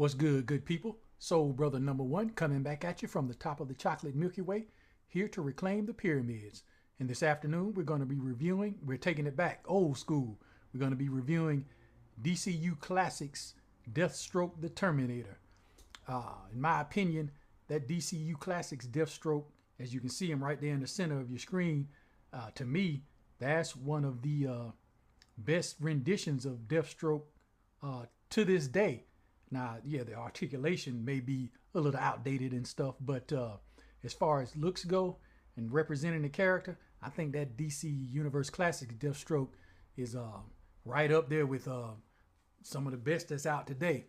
What's good, good people? Soul Brother number one coming back at you from the top of the chocolate Milky Way, here to reclaim the pyramids. And this afternoon, we're taking it back, old school. We're going to be reviewing DCU Classics Deathstroke the Terminator. In my opinion, that DCU Classics Deathstroke, as you can see him right there in the center of your screen, to me, that's one of the best renditions of Deathstroke to this day. Now, yeah, the articulation may be a little outdated and stuff, but as far as looks go and representing the character, I think that DC Universe Classics Deathstroke is right up there with some of the best that's out today.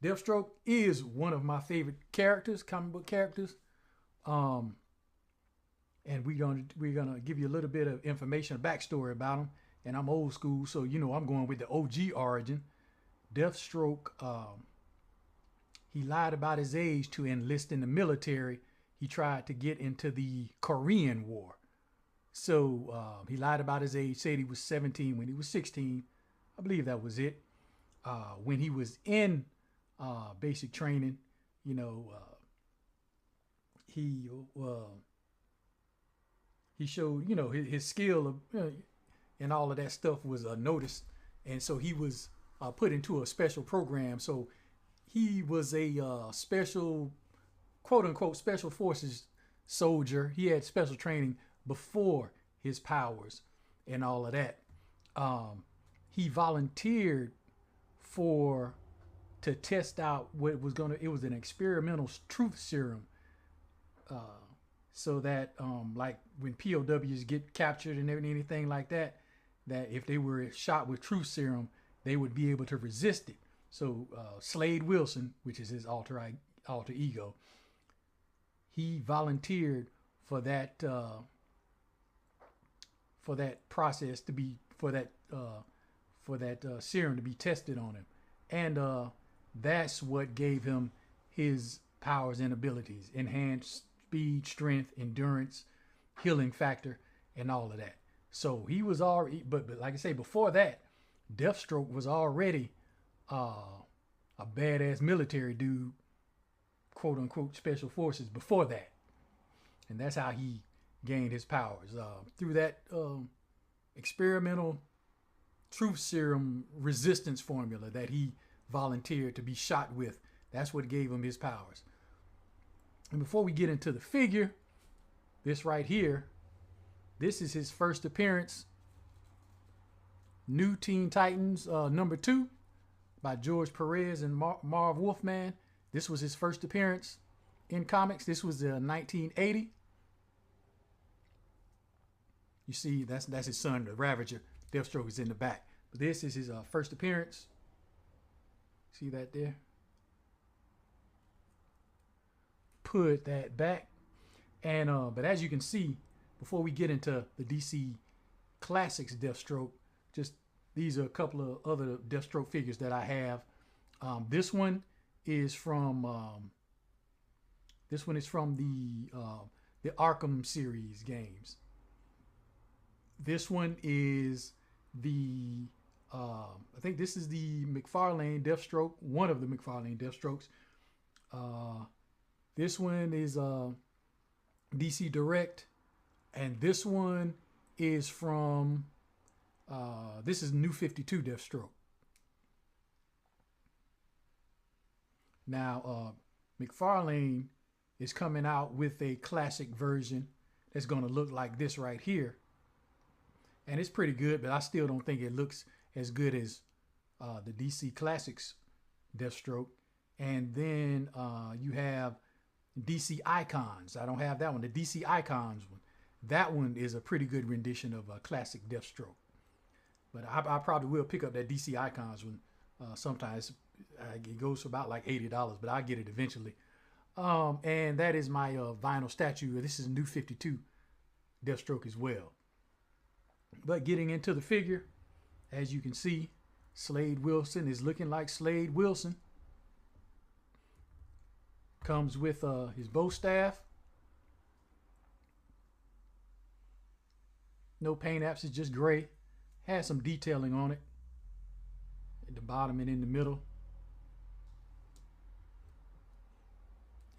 Deathstroke is one of my favorite characters, comic book characters. And we're gonna give you a little bit of information, a backstory about him. And I'm old school, so you know I'm going with the OG origin. Deathstroke, he lied about his age to enlist in the military. He tried to get into the Korean War. So he lied about his age, said he was 17 when he was 16. I believe that was it. When he was in basic training, you know, he showed, you know, his skill of, and all of that stuff was noticed. And so he was put into a special program. So he was a special, quote unquote, special forces soldier. He had special training before his powers and all of that. He volunteered to test out what was it was an experimental truth serum. So that like when POWs get captured and anything like that, that if they were shot with truth serum, they would be able to resist it. So Slade Wilson, which is his alter ego, he volunteered for that process to be for that serum to be tested on him, and that's what gave him his powers and abilities: enhanced speed, strength, endurance, healing factor, and all of that. So he was already, but like I say, before that, Deathstroke was already a badass military dude, quote unquote, special forces before that. And that's how he gained his powers, through that experimental truth serum resistance formula that he volunteered to be shot with. That's what gave him his powers. And before we get into the figure, this right here, this is his first appearance. New Teen Titans number 2 by George Perez and Marv Wolfman. This was his first appearance in comics. This was 1980. You see, that's his son, the Ravager. Deathstroke is in the back. But this is his first appearance. See that there? Put that back. And but as you can see, before we get into the DC Classics Deathstroke, just these are a couple of other Deathstroke figures that I have. This one is from the Arkham series games. This one is the I think this is the McFarlane Deathstroke, one of the McFarlane Deathstrokes. This one is DC Direct, and this one is from this is New 52 Deathstroke. Now McFarlane is coming out with a classic version that's going to look like this right here, and it's pretty good, but I still don't think it looks as good as the DC Classics Deathstroke. And then you have DC Icons. I don't have that one. The DC Icons one. That one is a pretty good rendition of a classic Deathstroke. But I probably will pick up that DC Icons one sometimes. It goes for about like $80, but I'll get it eventually. And that is my vinyl statue. This is a New 52 Deathstroke as well. But getting into the figure, as you can see, Slade Wilson is looking like Slade Wilson. Comes with his bow staff. No paint apps, it's just gray. Has some detailing on it at the bottom and in the middle.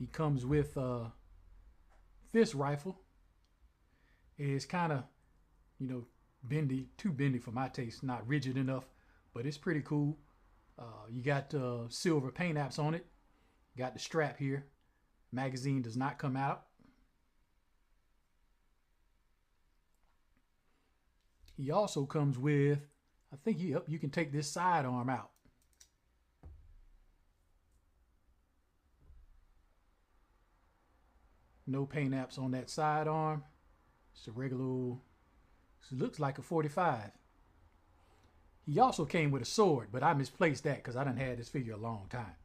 He comes with this rifle. It's kind of, you know, bendy, too bendy for my taste, not rigid enough, but it's pretty cool. You got silver paint apps on it. Got the strap here. Magazine does not come out. He also comes with, I think you can take this sidearm out. No paint apps on that sidearm. It's a regular, it looks like a 45. He also came with a sword, but I misplaced that because I done had this figure a long time.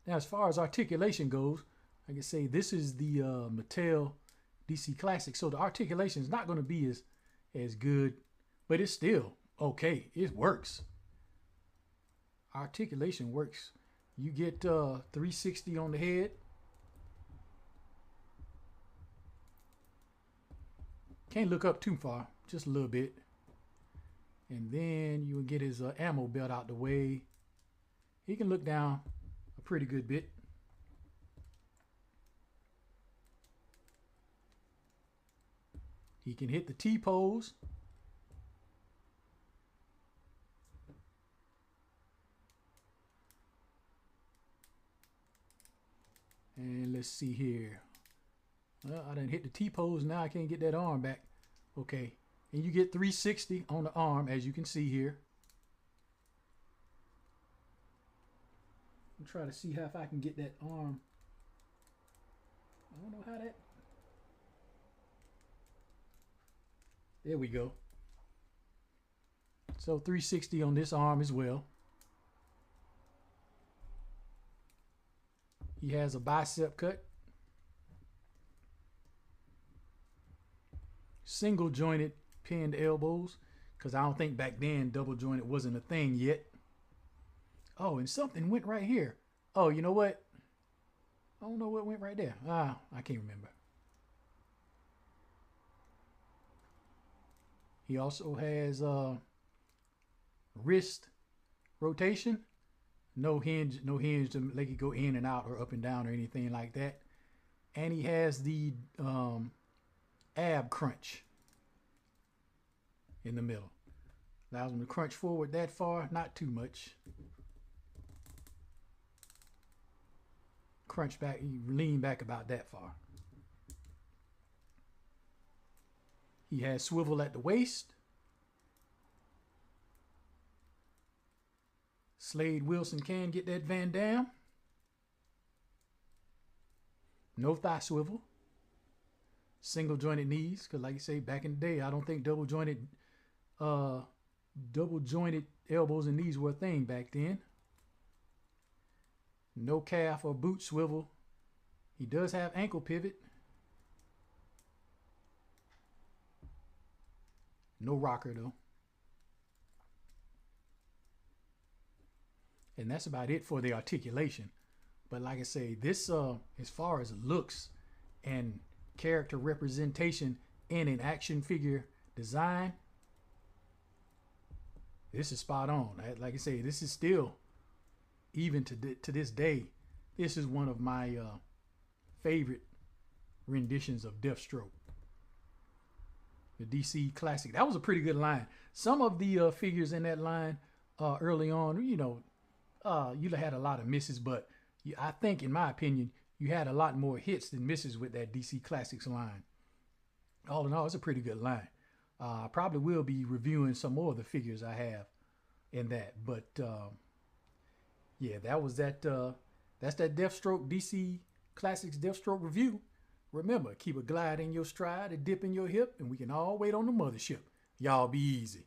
Now, as far as articulation goes, I can say this is the Mattel DC Classic, so the articulation is not going to be as good, but it's still okay. It works. Articulation works. You get 360 on the head. Can't look up too far, just a little bit. And then you will get his ammo belt out the way. He can look down a pretty good bit. He can hit the T-pose. And let's see here. Well, I done hit the T-pose. Now I can't get that arm back. Okay. And you get 360 on the arm, as you can see here. I'm trying to see how if I can get that arm. I don't know how that. There we go. So 360 on this arm as well. He has a bicep cut. Single jointed pinned elbows, because I don't think back then double jointed wasn't a thing yet. Oh, and something went right here. Oh, you know what? I don't know what went right there. I can't remember. He also has wrist rotation. No hinge to make it go in and out or up and down or anything like that. And he has the ab crunch in the middle. Allows him to crunch forward that far, not too much. Crunch back, you lean back about that far. He has swivel at the waist. Slade Wilson can get that Van Damme. No thigh swivel. Single jointed knees, because like you say, back in the day, I don't think double jointed elbows and knees were a thing back then. No calf or boot swivel. He does have ankle pivot. No rocker though. And that's about it for the articulation. But like I say, this as far as looks and character representation in an action figure design, this is spot on. Like I say, this is still, even to this day, this is one of my favorite renditions of Deathstroke. The DC Classic. That was a pretty good line. Some of the figures in that line early on, you know, you had a lot of misses, but I think, in my opinion, you had a lot more hits than misses with that DC Classics line. All in all, it's a pretty good line. I probably will be reviewing some more of the figures I have in that. But, yeah, that was that. That's that Deathstroke DC Classics Deathstroke review. Remember, keep a glide in your stride, a dip in your hip, and we can all wait on the mothership. Y'all be easy.